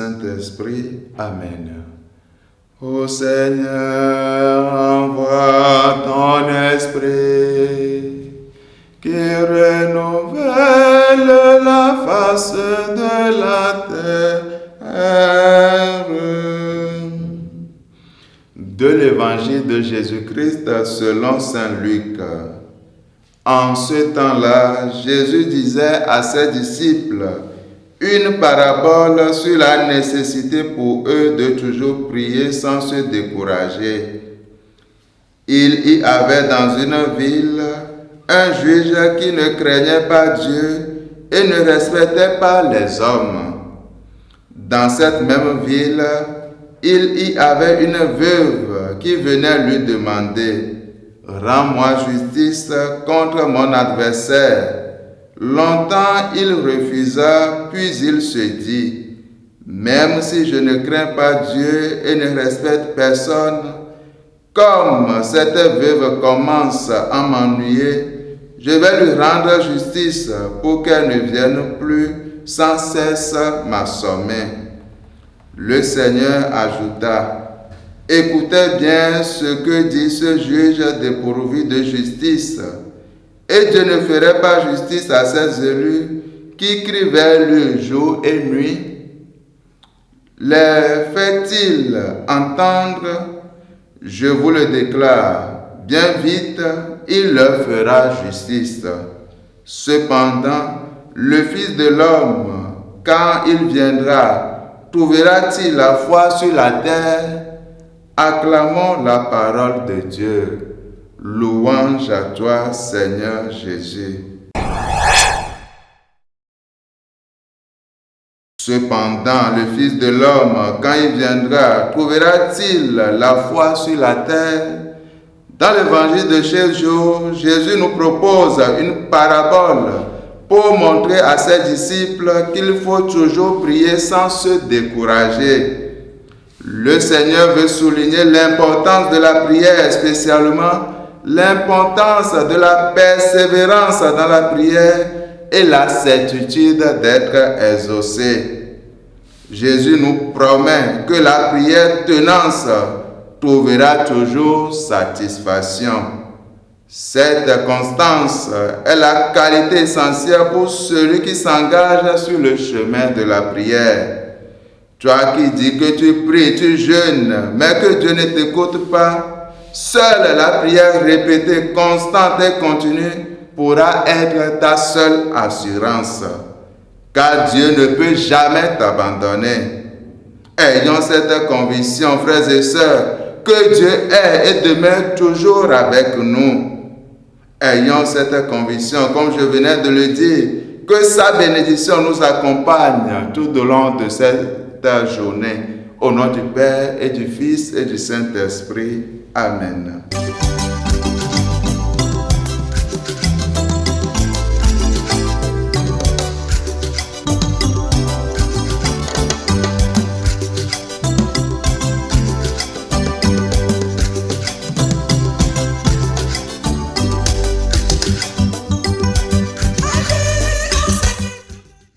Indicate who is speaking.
Speaker 1: Saint-Esprit. Amen. Ô Seigneur, envoie ton esprit qui renouvelle la face de la terre. De l'évangile de Jésus-Christ selon saint Luc. En ce temps-là, Jésus disait à ses disciples une parabole sur la nécessité pour eux de toujours prier sans se décourager. Il y avait dans une ville un juge qui ne craignait pas Dieu et ne respectait pas les hommes. Dans cette même ville, il y avait une veuve qui venait lui demander « Rends-moi justice contre mon adversaire ». Longtemps il refusa, puis il se dit « Même si je ne crains pas Dieu et ne respecte personne, comme cette veuve commence à m'ennuyer, je vais lui rendre justice pour qu'elle ne vienne plus sans cesse m'assommer. » Le Seigneur ajouta « Écoutez bien ce que dit ce juge dépourvu de justice. Et Dieu ne ferait pas justice à ses élus qui crient vers lui jour et nuit. Les fait-il entendre? Je vous le déclare, bien vite, il leur fera justice. Cependant, le Fils de l'homme, quand il viendra, trouvera-t-il la foi sur la terre? Acclamons la parole de Dieu. Louange à toi, Seigneur Jésus. Cependant, le Fils de l'homme, quand il viendra, trouvera-t-il la foi sur la terre? Dans l'évangile de ce jour, Jésus nous propose une parabole pour montrer à ses disciples qu'il faut toujours prier sans se décourager. Le Seigneur veut souligner l'importance de la prière, spécialement l'importance de la persévérance dans la prière et la certitude d'être exaucé. Jésus nous promet que la prière tenance trouvera toujours satisfaction. Cette constance est la qualité essentielle pour celui qui s'engage sur le chemin de la prière. Toi qui dis que tu pries, tu jeûnes, mais que Dieu ne t'écoute pas, seule la prière répétée, constante et continue pourra être ta seule assurance. Car Dieu ne peut jamais t'abandonner. Ayons cette conviction, frères et sœurs, que Dieu est et demeure toujours avec nous. Ayons cette conviction, comme je venais de le dire, que sa bénédiction nous accompagne tout au long de cette journée. Au nom du Père et du Fils et du Saint-Esprit. Amen.